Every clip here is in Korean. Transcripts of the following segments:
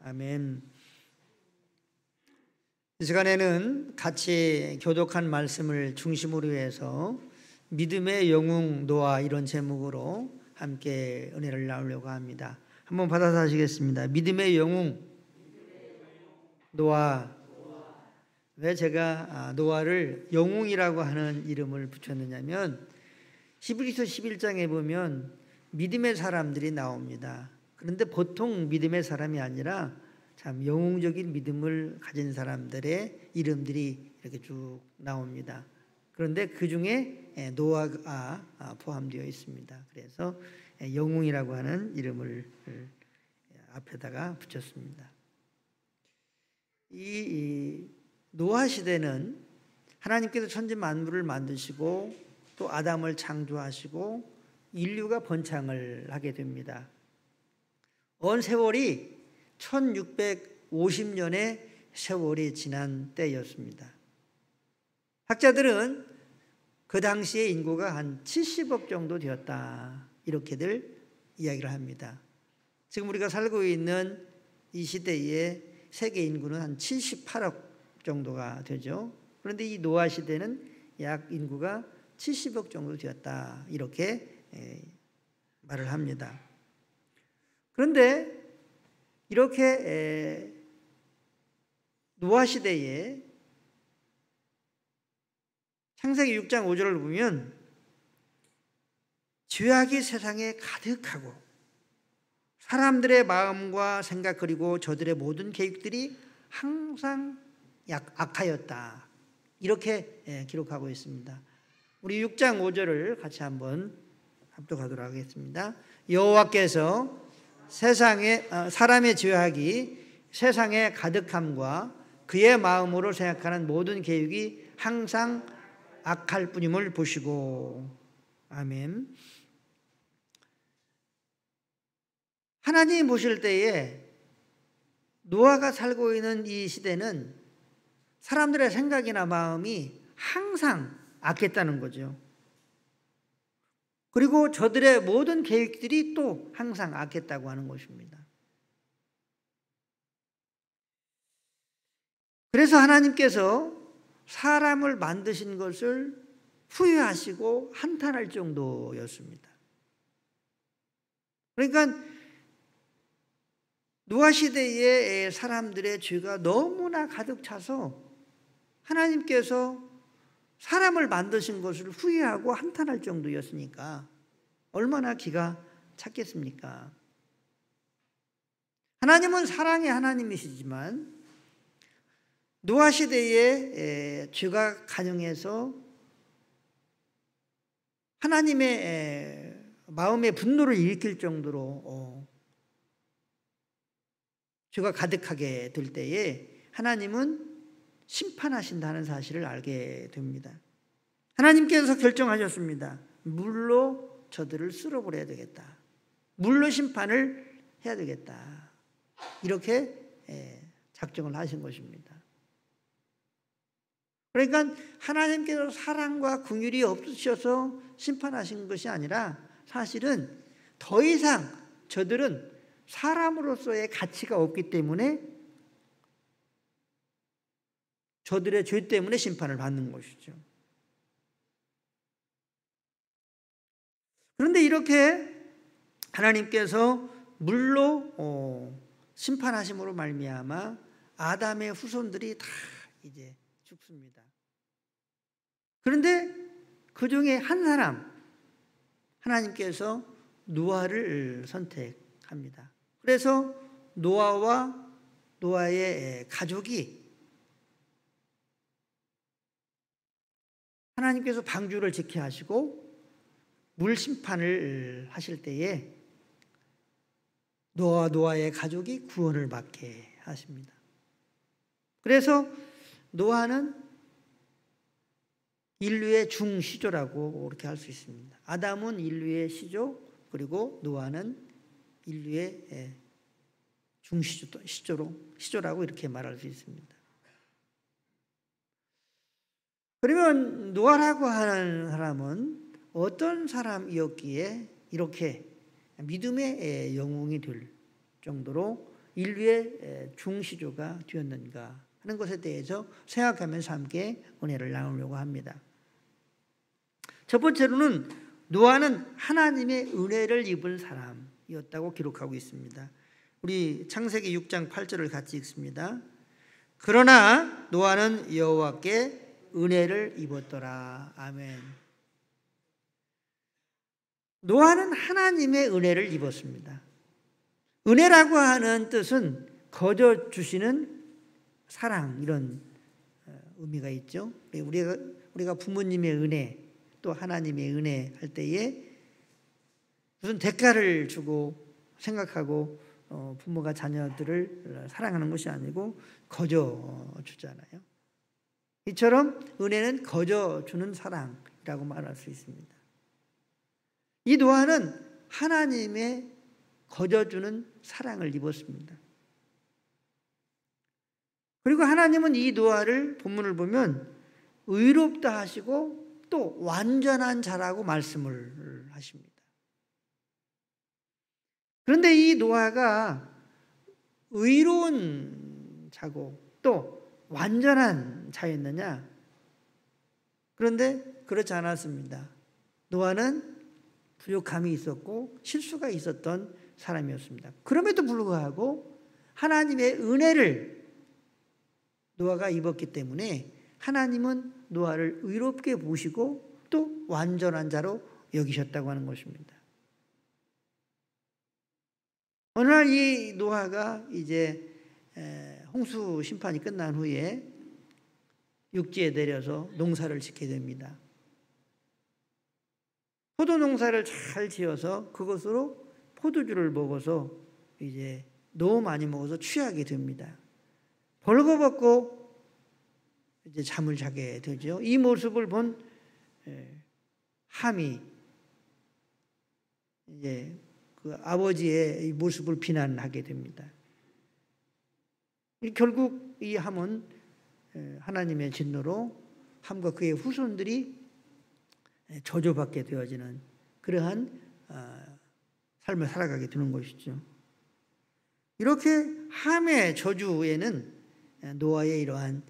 아멘. 이 시간에는 같이 교독한 말씀을 중심으로 해서 믿음의 영웅 노아 이런 제목으로 함께 은혜를 나누려고 합니다. 한번 받아서 하시겠습니다. 믿음의 영웅 노아. 왜 제가 노아를 영웅이라고 하는 이름을 붙였느냐면 히브리서 11장에 보면 믿음의 사람들이 나옵니다. 그런데 보통 믿음의 사람이 아니라 참 영웅적인 믿음을 가진 사람들의 이름들이 이렇게 쭉 나옵니다. 그런데 그 중에 노아가 포함되어 있습니다. 그래서 영웅이라고 하는 이름을 앞에다가 붙였습니다. 이 노아 시대는 하나님께서 천지 만물을 만드시고 또 아담을 창조하시고 인류가 번창을 하게 됩니다. 온 세월이 1650년의 세월이 지난 때였습니다. 학자들은 그 당시에 인구가 한 70억 정도 되었다, 이렇게들 이야기를 합니다. 지금 우리가 살고 있는 이 시대의 세계 인구는 한 78억 정도가 되죠. 그런데 이 노아 시대는 약 인구가 70억 정도 되었다, 이렇게 말을 합니다. 그런데 이렇게 노아 시대에 창세기 6장 5절을 보면 죄악이 세상에 가득하고 사람들의 마음과 생각 그리고 저들의 모든 계획들이 항상 악하였다, 이렇게 기록하고 있습니다. 우리 6장 5절을 같이 한번 합독하도록 하겠습니다. 여호와께서 사람의 죄악이 세상에 가득함과 그의 마음으로 생각하는 모든 계획이 항상 악할 뿐임을 보시고. 아멘. 하나님이 보실 때에 노아가 살고 있는 이 시대는 사람들의 생각이나 마음이 항상 악했다는 거죠. 그리고 저들의 모든 계획들이 또 항상 악했다고 하는 것입니다. 그래서 하나님께서 사람을 만드신 것을 후회하시고 한탄할 정도였습니다. 그러니까 노아 시대의 사람들의 죄가 너무나 가득 차서 하나님께서 사람을 만드신 것을 후회하고 한탄할 정도였으니까 얼마나 기가 찼겠습니까? 하나님은 사랑의 하나님이시지만 노아 시대에 죄가 가능해서 하나님의 마음의 분노를 일으킬 정도로 죄가 가득하게 될 때에 하나님은 심판하신다는 사실을 알게 됩니다. 하나님께서 결정하셨습니다. 물로 저들을 쓸어버려야 되겠다. 물로 심판을 해야 되겠다. 이렇게 작정을 하신 것입니다. 그러니까 하나님께서 사랑과 긍휼이 없으셔서 심판하신 것이 아니라 사실은 더 이상 저들은 사람으로서의 가치가 없기 때문에 저들의 죄 때문에 심판을 받는 것이죠. 그런데 이렇게 하나님께서 물로 심판하심으로 말미암아 아담의 후손들이 다 이제 죽습니다. 그런데 그 중에 한 사람, 하나님께서 노아를 선택합니다. 그래서 노아와 노아의 가족이 하나님께서 방주를 지켜 하시고 물 심판을 하실 때에 노아의 가족이 구원을 받게 하십니다. 그래서 노아는 인류의 중시조라고 그렇게 할 수 있습니다. 아담은 인류의 시조, 그리고 노아는 인류의 시조라고 이렇게 말할 수 있습니다. 그러면 노아라고 하는 사람은 어떤 사람이었기에 이렇게 믿음의 영웅이 될 정도로 인류의 중시조가 되었는가 하는 것에 대해서 생각하면서 함께 은혜를 나누려고 합니다. 첫 번째로는 노아는 하나님의 은혜를 입은 사람이었다고 기록하고 있습니다. 우리 창세기 6장 8절을 같이 읽습니다. 그러나 노아는 여호와께 은혜를 입었더라. 아멘. 노아는 하나님의 은혜를 입었습니다. 은혜라고 하는 뜻은 거저 주시는 사랑, 이런 의미가 있죠. 우리가 부모님의 은혜, 또 하나님의 은혜 할 때에 무슨 대가를 주고 생각하고 부모가 자녀들을 사랑하는 것이 아니고 거저 주잖아요. 이처럼 은혜는 거저 주는 사랑이라고 말할 수 있습니다. 이 노아는 하나님의 거저 주는 사랑을 입었습니다. 그리고 하나님은 이 노아를 본문을 보면 의롭다 하시고 또 완전한 자라고 말씀을 하십니다. 그런데 이 노아가 의로운 자고 또 완전한 자였느냐? 그런데 그렇지 않았습니다. 노아는 부족함이 있었고 실수가 있었던 사람이었습니다. 그럼에도 불구하고 하나님의 은혜를 노아가 입었기 때문에 하나님은 노아를 의롭게 보시고 또 완전한 자로 여기셨다고 하는 것입니다. 어느 날 이 노아가 이제 홍수 심판이 끝난 후에 육지에 내려서 농사를 짓게 됩니다. 포도 농사를 잘 지어서 그것으로 포도주를 먹어서 이제 너무 많이 먹어서 취하게 됩니다. 벌거벗고 이제 잠을 자게 되죠. 이 모습을 본 함이 이제 그 아버지의 이 모습을 비난하게 됩니다. 결국 이 함은 하나님의 진노로 함과 그의 후손들이 저주받게 되어지는 그러한 삶을 살아가게 되는 것이죠. 이렇게 함의 저주에는 노아의 이러한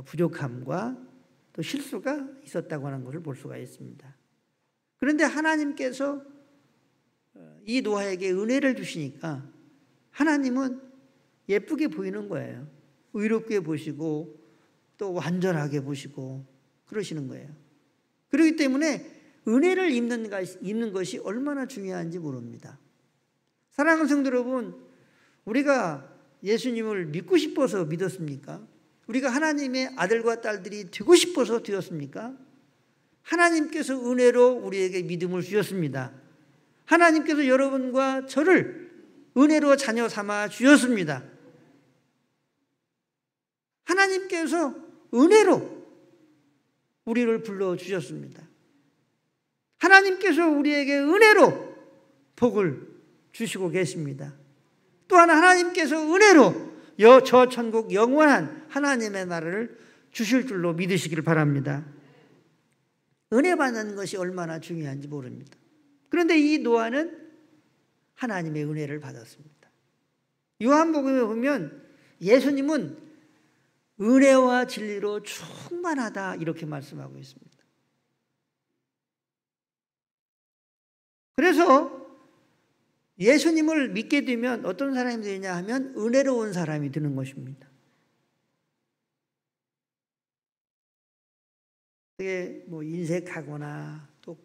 부족함과 또 실수가 있었다고 하는 것을 볼 수가 있습니다. 그런데 하나님께서 이 노아에게 은혜를 주시니까 하나님은 예쁘게 보이는 거예요. 의롭게 보시고 또 완전하게 보시고 그러시는 거예요. 그렇기 때문에 은혜를 입는 것이 얼마나 중요한지 모릅니다. 사랑하는 성도 여러분, 우리가 예수님을 믿고 싶어서 믿었습니까? 우리가 하나님의 아들과 딸들이 되고 싶어서 되었습니까? 하나님께서 은혜로 우리에게 믿음을 주셨습니다. 하나님께서 여러분과 저를 은혜로 자녀 삼아 주셨습니다. 하나님께서 은혜로 우리를 불러주셨습니다. 하나님께서 우리에게 은혜로 복을 주시고 계십니다. 또한 하나님께서 은혜로 저 천국 영원한 하나님의 나라를 주실 줄로 믿으시기를 바랍니다. 은혜 받는 것이 얼마나 중요한지 모릅니다. 그런데 이 노아는 하나님의 은혜를 받았습니다. 요한복음에 보면 예수님은 은혜와 진리로 충만하다 이렇게 말씀하고 있습니다. 그래서 예수님을 믿게 되면 어떤 사람이 되냐 하면 은혜로운 사람이 되는 것입니다. 그게 뭐 인색하거나 또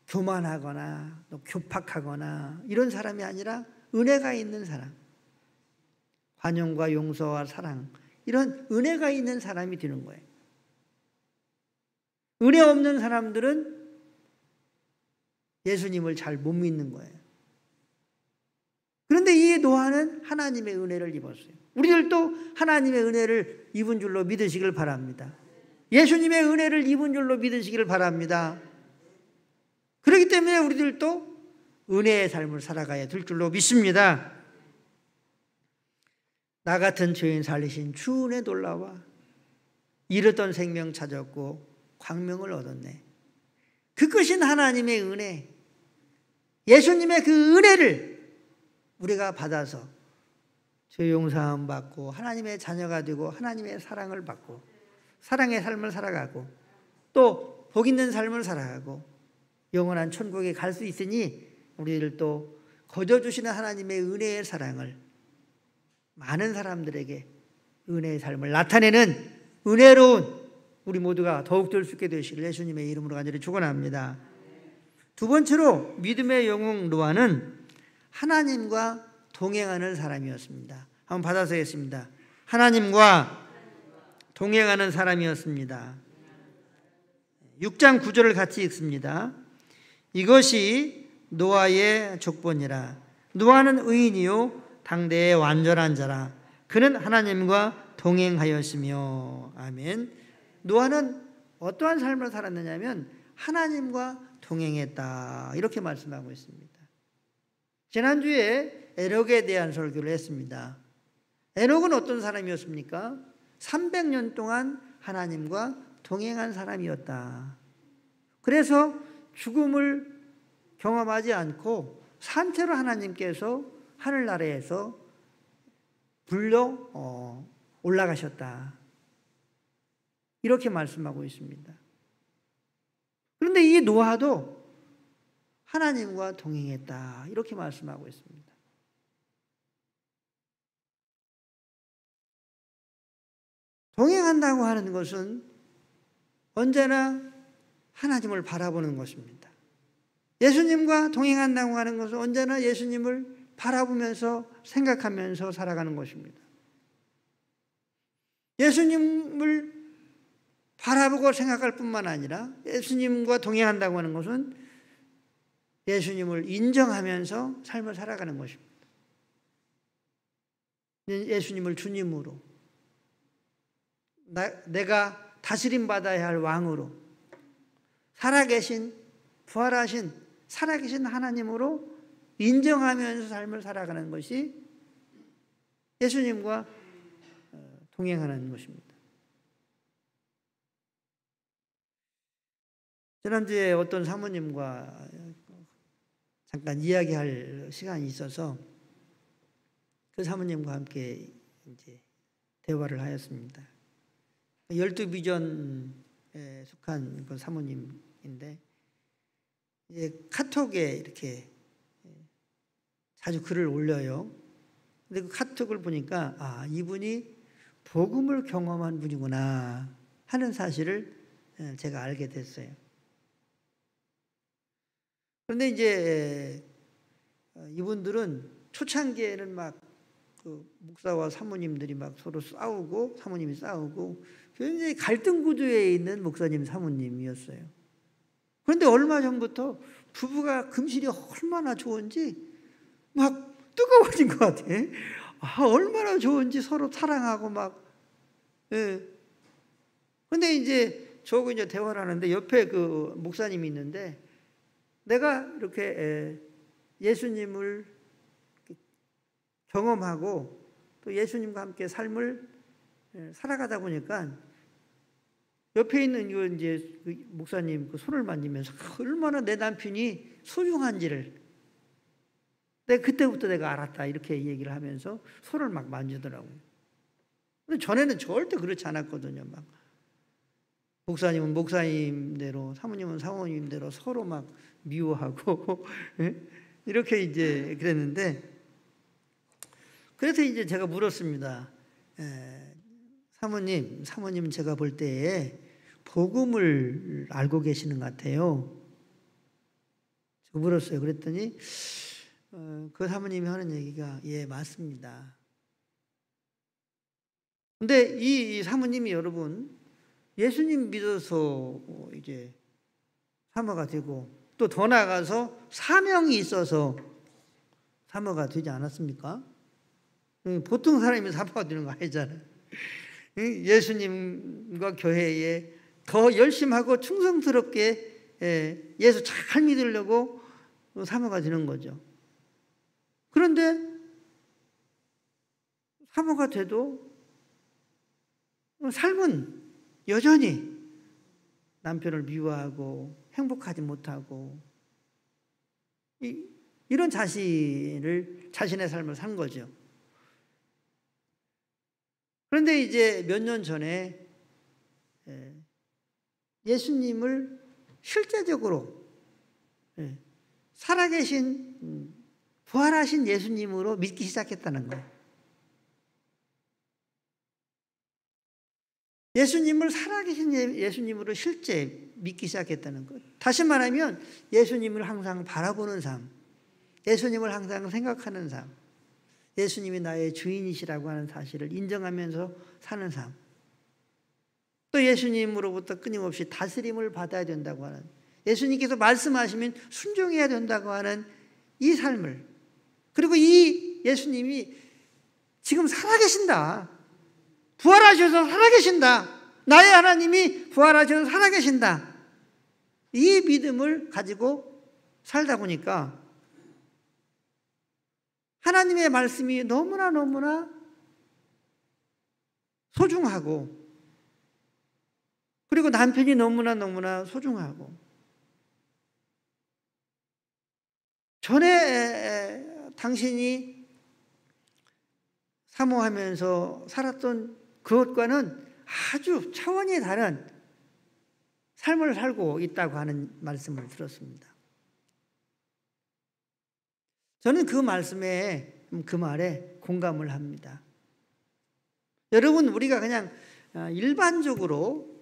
교만하거나 또 교팍하거나 이런 사람이 아니라 은혜가 있는 사람, 관용과 용서와 사랑, 이런 은혜가 있는 사람이 되는 거예요. 은혜 없는 사람들은 예수님을 잘 못 믿는 거예요. 그런데 이 노아는 하나님의 은혜를 입었어요. 우리들도 하나님의 은혜를 입은 줄로 믿으시길 바랍니다. 예수님의 은혜를 입은 줄로 믿으시기를 바랍니다. 그렇기 때문에 우리들도 은혜의 삶을 살아가야 될 줄로 믿습니다. 나 같은 죄인 살리신 주 은혜 놀라와 잃었던 생명 찾았고 광명을 얻었네. 그것인 하나님의 은혜. 예수님의 그 은혜를 우리가 받아서 죄 용서함 받고 하나님의 자녀가 되고 하나님의 사랑을 받고 사랑의 삶을 살아가고 또 복 있는 삶을 살아가고 영원한 천국에 갈 수 있으니 우리를 또 거저주시는 하나님의 은혜의 사랑을 많은 사람들에게 은혜의 삶을 나타내는 은혜로운 우리 모두가 더욱 될 수 있게 되시길 예수님의 이름으로 간절히 축원합니다. 두 번째로 믿음의 영웅 노아는 하나님과 동행하는 사람이었습니다. 한번 받아서 하겠습니다. 하나님과 동행하는 사람이었습니다. 6장 9절을 같이 읽습니다. 이것이 노아의 족보니라. 노아는 의인이요 당대의 완전한 자라. 그는 하나님과 동행하였으며. 아멘. 노아는 어떠한 삶을 살았느냐면 하나님과 동행했다 이렇게 말씀하고 있습니다. 지난주에 에녹에 대한 설교를 했습니다. 에녹은 어떤 사람이었습니까? 300년 동안 하나님과 동행한 사람이었다. 그래서 죽음을 경험하지 않고 산채로 하나님께서 하늘나라에서 불러 올라가셨다. 이렇게 말씀하고 있습니다. 그런데 이 노아도 하나님과 동행했다. 이렇게 말씀하고 있습니다. 동행한다고 하는 것은 언제나 하나님을 바라보는 것입니다. 예수님과 동행한다고 하는 것은 언제나 예수님을 바라보면서 생각하면서 살아가는 것입니다. 예수님을 바라보고 생각할 뿐만 아니라 예수님과 동행한다고 하는 것은 예수님을 인정하면서 삶을 살아가는 것입니다. 예수님을 주님으로 내가 다스림 받아야 할 왕으로 살아계신 부활하신 살아계신 하나님으로 인정하면서 삶을 살아가는 것이 예수님과 동행하는 것입니다. 지난주에 어떤 사모님과 잠깐 이야기할 시간이 있어서 그 사모님과 함께 이제 대화를 하였습니다. 12비전에 속한 그 사모님인데 이제 카톡에 이렇게 자주 글을 올려요. 근데 그 카톡을 보니까 아, 이분이 복음을 경험한 분이구나 하는 사실을 제가 알게 됐어요. 그런데 이제 이분들은 초창기에는 막 그 목사와 사모님들이 막 서로 싸우고 사모님이 싸우고 굉장히 갈등 구조에 있는 목사님 사모님이었어요. 그런데 얼마 전부터 부부가 금실이 얼마나 좋은지 막 뜨거워진 것 같아. 아, 얼마나 좋은지 서로 사랑하고 막. 예. 근데 이제 저하고 이제 대화를 하는데 옆에 그 목사님이 있는데 내가 이렇게 예수님을 경험하고 또 예수님과 함께 삶을 살아가다 보니까 옆에 있는 이 이제 그 목사님 그 손을 만지면서 얼마나 내 남편이 소중한지를 그때부터 내가 알았다 이렇게 얘기를 하면서 손을 막 만지더라고요. 근데 전에는 절대 그렇지 않았거든요. 막 목사님은 목사님대로 사모님은 사모님대로 서로 막 미워하고 이렇게 이제 그랬는데 그래서 이제 제가 물었습니다. 사모님은 제가 볼 때에 복음을 알고 계시는 것 같아요. 제가 물었어요. 그랬더니 그 사모님이 하는 얘기가 예, 맞습니다. 근데 이 사모님이 여러분 예수님 믿어서 이제 사모가 되고 또 더 나아가서 사명이 있어서 사모가 되지 않았습니까? 보통 사람이 사모가 되는 거 아니잖아요. 예수님과 교회에 더 열심하고 충성스럽게 예수 잘 믿으려고 사모가 되는 거죠. 그런데 사모가 돼도 삶은 여전히 남편을 미워하고 행복하지 못하고 이런 자신의 삶을 산 거죠. 그런데 이제 몇 년 전에 예수님을 실제적으로 살아계신 부활하신 예수님으로 믿기 시작했다는 거예요. 예수님을 살아계신 예수님으로 실제 믿기 시작했다는 것. 다시 말하면 예수님을 항상 바라보는 삶, 예수님을 항상 생각하는 삶, 예수님이 나의 주인이시라고 하는 사실을 인정하면서 사는 삶, 또 예수님으로부터 끊임없이 다스림을 받아야 된다고 하는, 예수님께서 말씀하시면 순종해야 된다고 하는 이 삶을, 그리고 이 예수님이 지금 살아계신다, 부활하셔서 살아계신다, 나의 하나님이 부활하셔서 살아계신다, 이 믿음을 가지고 살다 보니까 하나님의 말씀이 너무나 소중하고, 그리고 남편이 너무나 소중하고, 전에 당신이 사모하면서 살았던 그것과는 아주 차원이 다른 삶을 살고 있다고 하는 말씀을 들었습니다. 저는 그 말씀에, 그 말에 공감을 합니다. 여러분, 우리가 그냥 일반적으로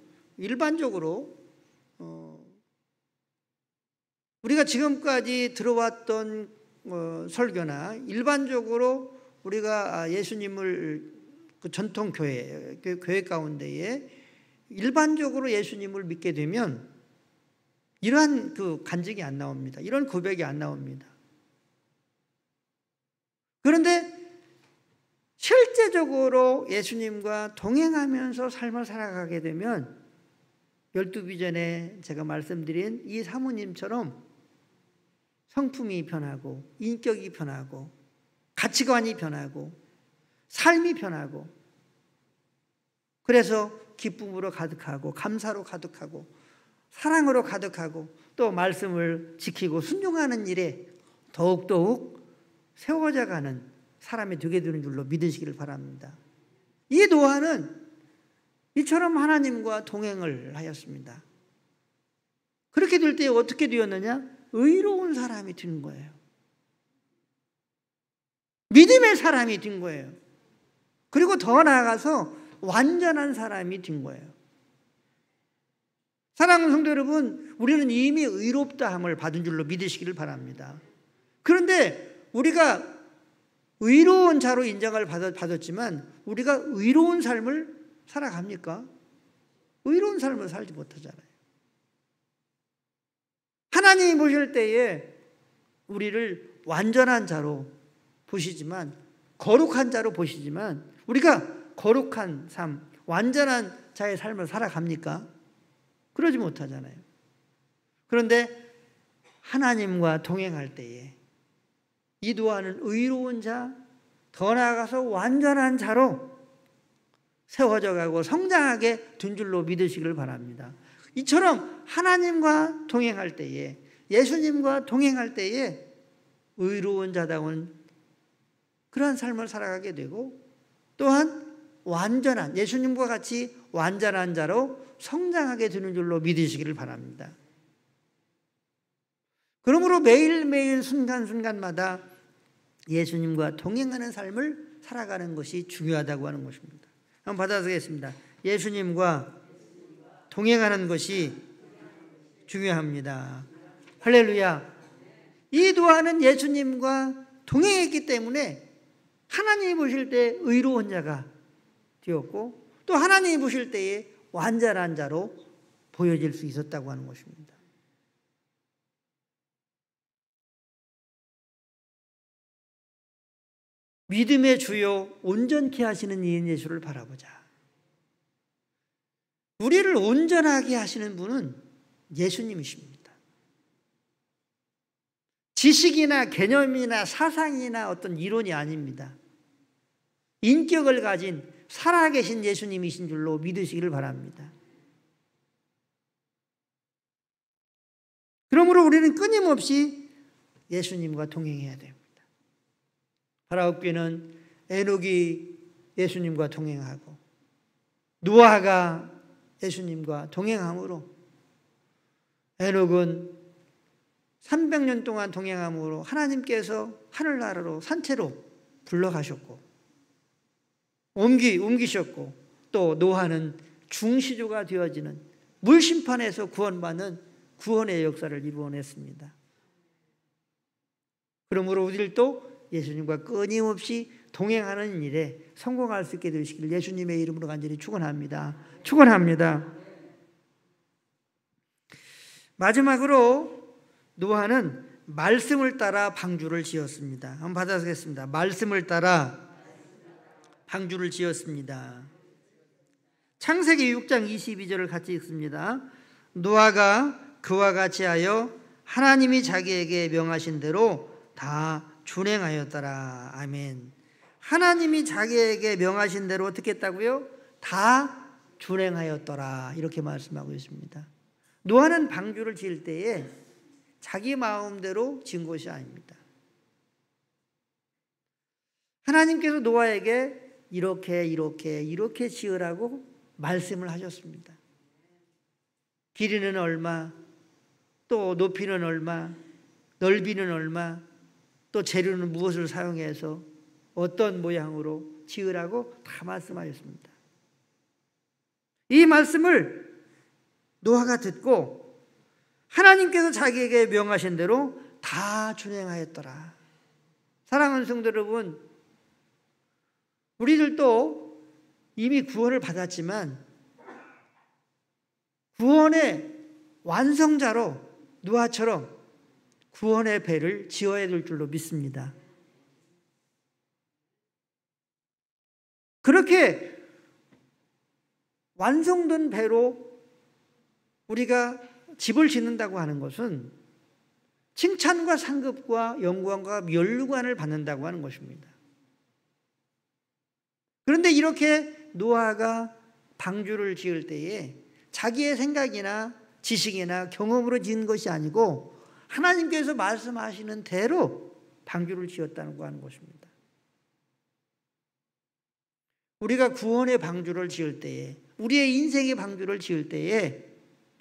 우리가 지금까지 들어왔던 설교나 일반적으로 우리가 예수님을 그 전통 교회 가운데에 일반적으로 예수님을 믿게 되면 이러한 그 간증이 안 나옵니다. 이런 고백이 안 나옵니다. 그런데 실제적으로 예수님과 동행하면서 삶을 살아가게 되면 12비 전에 제가 말씀드린 이 사모님처럼 성품이 변하고, 인격이 변하고, 가치관이 변하고, 삶이 변하고, 그래서 기쁨으로 가득하고, 감사로 가득하고, 사랑으로 가득하고, 또 말씀을 지키고 순종하는 일에 더욱더욱 세워져 가는 사람이 되게 되는 줄로 믿으시기를 바랍니다. 이 노아는 이처럼 하나님과 동행을 하였습니다. 그렇게 될 때 어떻게 되었느냐? 의로운 사람이 된 거예요. 믿음의 사람이 된 거예요. 그리고 더 나아가서 완전한 사람이 된 거예요. 사랑하는 성도 여러분, 우리는 이미 의롭다함을 받은 줄로 믿으시기를 바랍니다. 그런데 우리가 의로운 자로 인정을 받았지만 우리가 의로운 삶을 살아갑니까? 의로운 삶을 살지 못하잖아요. 하나님이 보실 때에 우리를 완전한 자로 보시지만, 거룩한 자로 보시지만, 우리가 거룩한 삶, 완전한 자의 삶을 살아갑니까? 그러지 못하잖아요. 그런데 하나님과 동행할 때에 이 노아는 의로운 자, 더 나아가서 완전한 자로 세워져 가고 성장하게 된 줄로 믿으시기를 바랍니다. 이처럼 하나님과 동행할 때에, 예수님과 동행할 때에 의로운 자다운 그러한 삶을 살아가게 되고, 또한 완전한, 예수님과 같이 완전한 자로 성장하게 되는 줄로 믿으시기를 바랍니다. 그러므로 매일매일 순간순간마다 예수님과 동행하는 삶을 살아가는 것이 중요하다고 하는 것입니다. 한번 받아보겠습니다. 예수님과 동행하는 것이 중요합니다. 할렐루야. 이 노아는 예수님과 동행했기 때문에 하나님이 보실 때 의로운 자가 되었고, 또 하나님이 보실 때에 완전한 자로 보여질 수 있었다고 하는 것입니다. 믿음의 주요 온전케 하시는 이인 예수를 바라보자. 우리를 온전하게 하시는 분은 예수님이십니다. 지식이나 개념이나 사상이나 어떤 이론이 아닙니다. 인격을 가진 살아계신 예수님이신 줄로 믿으시기를 바랍니다. 그러므로 우리는 끊임없이 예수님과 동행해야 됩니다. 바라옵기는 에녹이 예수님과 동행하고 노아가 예수님과 동행함으로 에녹은 300년 동안 동행함으로 하나님께서 하늘나라로 산채로 불러가셨고 옮기셨고 또 노아는 중시조가 되어지는 물심판에서 구원받는 구원의 역사를 이루어냈습니다. 그러므로 우리들도 예수님과 끊임없이 동행하는 일에 성공할 수 있게 되시길 예수님의 이름으로 간절히 축원합니다. 축원합니다. 마지막으로 노아는 말씀을 따라 방주를 지었습니다. 한번 받아보겠습니다. 말씀을 따라 방주를 지었습니다. 창세기 6장 22절을 같이 읽습니다. 노아가 그와 같이 하여 하나님이 자기에게 명하신 대로 다 준행하였더라. 아멘. 하나님이 자기에게 명하신 대로 어떻게 했다고요? 다 준행하였더라. 이렇게 말씀하고 있습니다. 노아는 방주를 지을 때에 자기 마음대로 지은 것이 아닙니다. 하나님께서 노아에게 이렇게 지으라고 말씀을 하셨습니다. 길이는 얼마, 또 높이는 얼마, 넓이는 얼마, 또 재료는 무엇을 사용해서 어떤 모양으로 지으라고 다 말씀하셨습니다. 이 말씀을 노아가 듣고 하나님께서 자기에게 명하신 대로 다 준행하였더라. 사랑하는 성도 여러분, 우리들도 이미 구원을 받았지만 구원의 완성자로 노아처럼 구원의 배를 지어야 될 줄로 믿습니다. 그렇게 완성된 배로 우리가 집을 짓는다고 하는 것은 칭찬과 상급과 영광과 면류관을 받는다고 하는 것입니다. 그런데 이렇게 노아가 방주를 지을 때에 자기의 생각이나 지식이나 경험으로 지은 것이 아니고 하나님께서 말씀하시는 대로 방주를 지었다고 하는 것입니다. 우리가 구원의 방주를 지을 때에, 우리의 인생의 방주를 지을 때에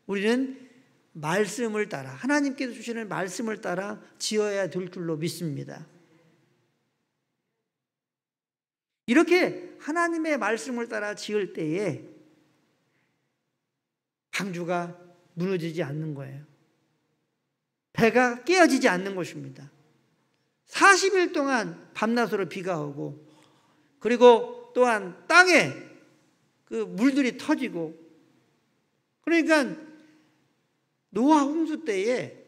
우리는 말씀을 따라, 하나님께서 주시는 말씀을 따라 지어야 될 줄로 믿습니다. 이렇게 하나님의 말씀을 따라 지을 때에 방주가 무너지지 않는 거예요. 배가 깨어지지 않는 것입니다. 40일 동안 밤낮으로 비가 오고, 그리고 또한 땅에 그 물들이 터지고, 그러니까 노아 홍수 때에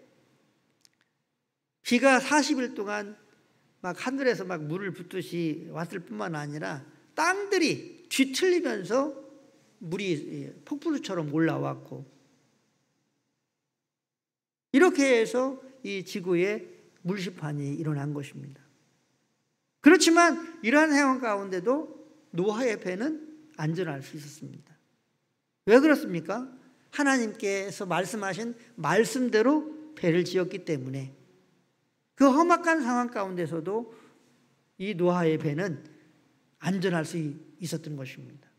비가 40일 동안 막 하늘에서 막 물을 붓듯이 왔을 뿐만 아니라 땅들이 뒤틀리면서 물이 폭풍처럼 올라왔고, 이렇게 해서 이 지구에 물심판이 일어난 것입니다. 그렇지만 이러한 상황 가운데도 노아의 배는 안전할 수 있었습니다. 왜 그렇습니까? 하나님께서 말씀하신 말씀대로 배를 지었기 때문에 그 험악한 상황 가운데서도 이 노아의 배는 안전할 수 있었던 것입니다.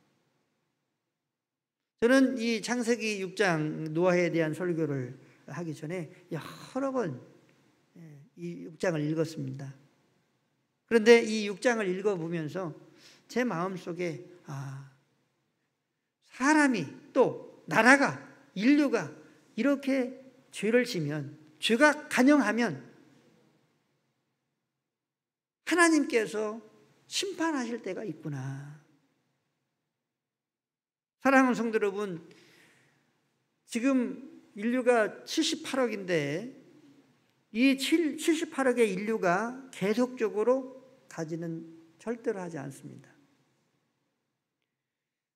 저는 이 창세기 6장 노아에 대한 설교를 하기 전에 여러 번 이 6장을 읽었습니다. 그런데 이 6장을 읽어보면서 제 마음속에 사람이 또 나라가 인류가 이렇게 죄를 지면, 죄가 간영하면 하나님께서 심판하실 때가 있구나. 사랑하는 성도 여러분, 지금 인류가 78억인데 이 78억의 인류가 계속적으로 가지는 절대로 하지 않습니다.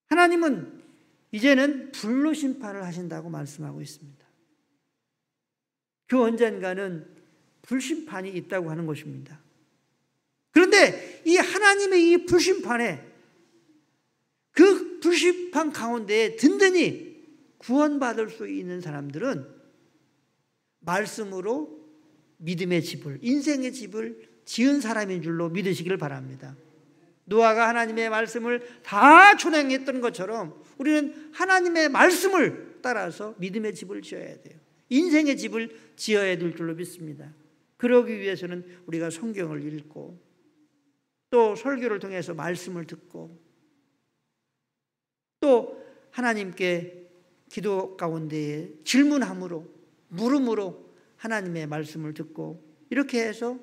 하나님은 이제는 불로 심판을 하신다고 말씀하고 있습니다. 그 언젠가는 불심판이 있다고 하는 것입니다. 그런데 이 하나님의 이 불심판에, 그 불심판 가운데 든든히 구원받을 수 있는 사람들은 말씀으로 믿음의 집을, 인생의 집을 지은 사람인 줄로 믿으시기를 바랍니다. 노아가 하나님의 말씀을 다 준행했던 것처럼 우리는 하나님의 말씀을 따라서 믿음의 집을 지어야 돼요. 인생의 집을 지어야 될 줄로 믿습니다. 그러기 위해서는 우리가 성경을 읽고 또 설교를 통해서 말씀을 듣고 또 하나님께 기도 가운데에 질문함으로 물음으로 하나님의 말씀을 듣고 이렇게 해서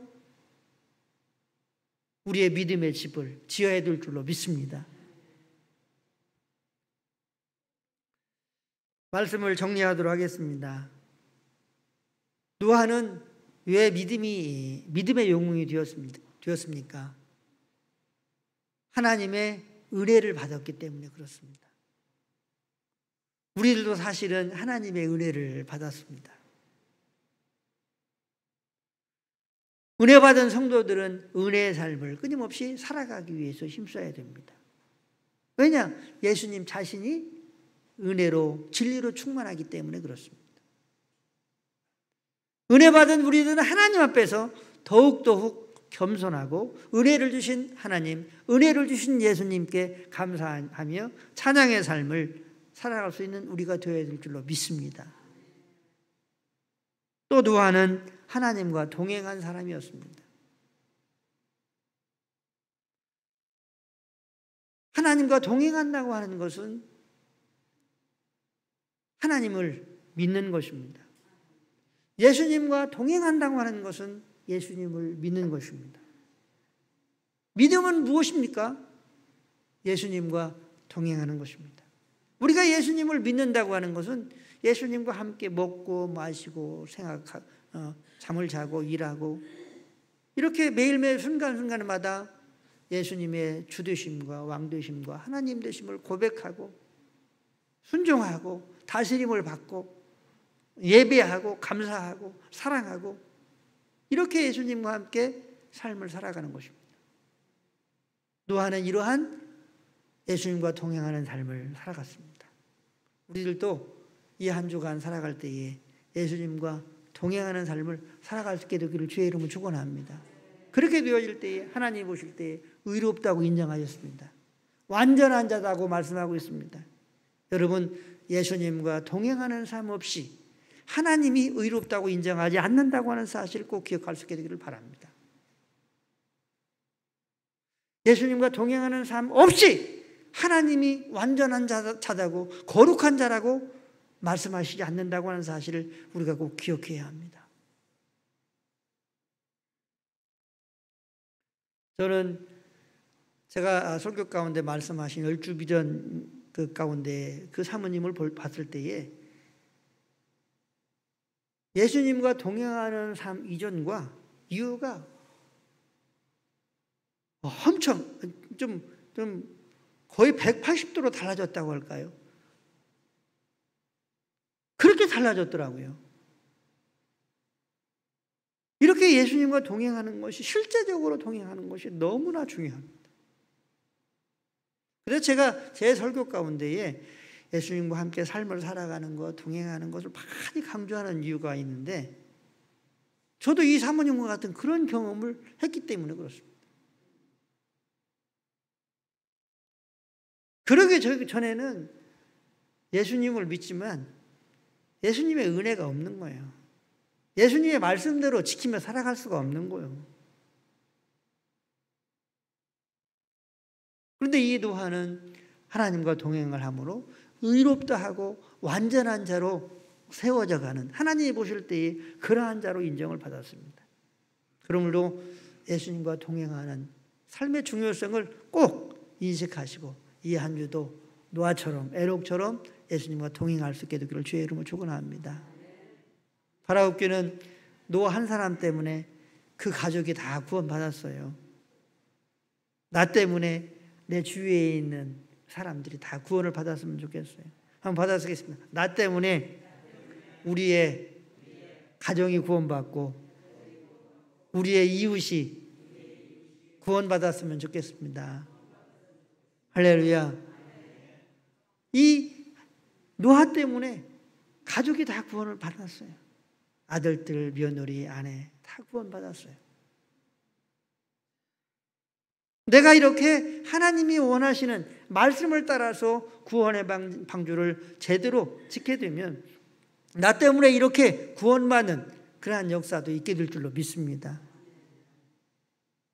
우리의 믿음의 집을 지어야 될 줄로 믿습니다. 말씀을 정리하도록 하겠습니다. 노아는 왜 믿음의 영웅이 되었습니까? 하나님의 은혜를 받았기 때문에 그렇습니다. 우리들도 사실은 하나님의 은혜를 받았습니다. 은혜 받은 성도들은 은혜의 삶을 끊임없이 살아가기 위해서 힘써야 됩니다. 왜냐? 예수님 자신이 은혜로 진리로 충만하기 때문에 그렇습니다. 은혜 받은 우리들은 하나님 앞에서 더욱더욱 겸손하고 은혜를 주신 하나님, 은혜를 주신 예수님께 감사하며 찬양의 삶을 살아갈 수 있는 우리가 되어야 될 줄로 믿습니다. 또 노아는 하나님과 동행한 사람이었습니다. 하나님과 동행한다고 하는 것은 하나님을 믿는 것입니다. 예수님과 동행한다고 하는 것은 예수님을 믿는 것입니다. 믿음은 무엇입니까? 예수님과 동행하는 것입니다. 우리가 예수님을 믿는다고 하는 것은 예수님과 함께 먹고 마시고 잠을 자고 일하고 이렇게 매일매일 순간순간마다 예수님의 주되심과 왕되심과 하나님 되심을 고백하고 순종하고 다스림을 받고 예배하고 감사하고 사랑하고 이렇게 예수님과 함께 삶을 살아가는 것입니다. 노아는 이러한 예수님과 동행하는 삶을 살아갔습니다. 우리들도 이 한 주간 살아갈 때에 예수님과 동행하는 삶을 살아갈 수 있게 되기를 주의 이름으로 축원합니다. 그렇게 되어질 때에 하나님 보실 때에 의롭다고 인정하셨습니다. 완전한 자다고 말씀하고 있습니다. 여러분, 예수님과 동행하는 삶 없이 하나님이 의롭다고 인정하지 않는다고 하는 사실을 꼭 기억할 수 있게 되기를 바랍니다. 예수님과 동행하는 삶 없이 하나님이 완전한 자다고 거룩한 자라고 말씀하시지 않는다고 하는 사실을 우리가 꼭 기억해야 합니다. 저는 제가 설교 가운데 말씀하신 열주 비전 그 가운데 그 사모님을 봤을 때에 예수님과 동행하는 삶 이전과 이후가 엄청 좀 거의 180도로 달라졌다고 할까요? 그렇게 달라졌더라고요. 이렇게 예수님과 동행하는 것이 실제적으로 동행하는 것이 너무나 중요합니다. 그래서 제가 제 설교 가운데에 예수님과 함께 삶을 살아가는 것, 동행하는 것을 많이 강조하는 이유가 있는데 저도 이 사모님과 같은 그런 경험을 했기 때문에 그렇습니다. 그러기 전에는 예수님을 믿지만 예수님의 은혜가 없는 거예요. 예수님의 말씀대로 지키며 살아갈 수가 없는 거예요. 그런데 이 노아는 하나님과 동행을 함으로 의롭다 하고 완전한 자로 세워져 가는 하나님이 보실 때에 그러한 자로 인정을 받았습니다. 그러므로 예수님과 동행하는 삶의 중요성을 꼭 인식하시고 이 한 주도 노아처럼 에녹처럼 예수님과 동행할 수 있게 되기를 주의 이름으로 축원합니다. 바라옵기는 노아 한 사람 때문에 그 가족이 다 구원받았어요. 나 때문에 내 주위에 있는 사람들이 다 구원을 받았으면 좋겠어요. 한번 받아쓰겠습니다. 나 때문에 우리의 가정이 구원받고 우리의 이웃이 구원받았으면 좋겠습니다. 할렐루야. 이 노아 때문에 가족이 다 구원을 받았어요. 아들들, 며느리, 아내 다 구원받았어요. 내가 이렇게 하나님이 원하시는 말씀을 따라서 구원의 방주를 제대로 지게 되면 나 때문에 이렇게 구원받는 그러한 역사도 있게 될 줄로 믿습니다.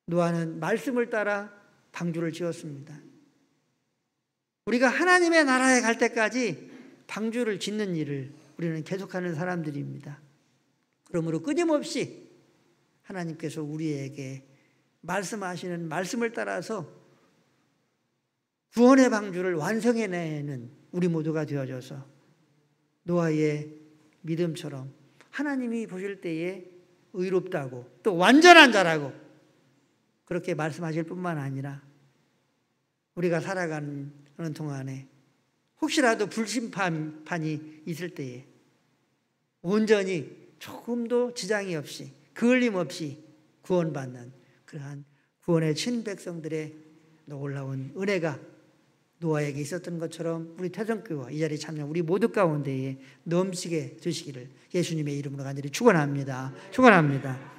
노아는 말씀을 따라 방주를 지었습니다. 우리가 하나님의 나라에 갈 때까지 방주를 짓는 일을 우리는 계속하는 사람들입니다. 그러므로 끊임없이 하나님께서 우리에게 말씀하시는 말씀을 따라서 구원의 방주를 완성해내는 우리 모두가 되어져서 노아의 믿음처럼 하나님이 보실 때에 의롭다고 또 완전한 자라고 그렇게 말씀하실 뿐만 아니라 우리가 살아가는 동안에 혹시라도 불심판이 있을 때에 온전히 조금도 지장이 없이 그을림 없이 구원받는 그러한 구원의 친백성들의 놀라운 은혜가 노아에게 있었던 것처럼 우리 태성교와 이 자리에 참여한 우리 모두 가운데에 넘치게 되시기를 예수님의 이름으로 간절히 축원합니다. 축원합니다.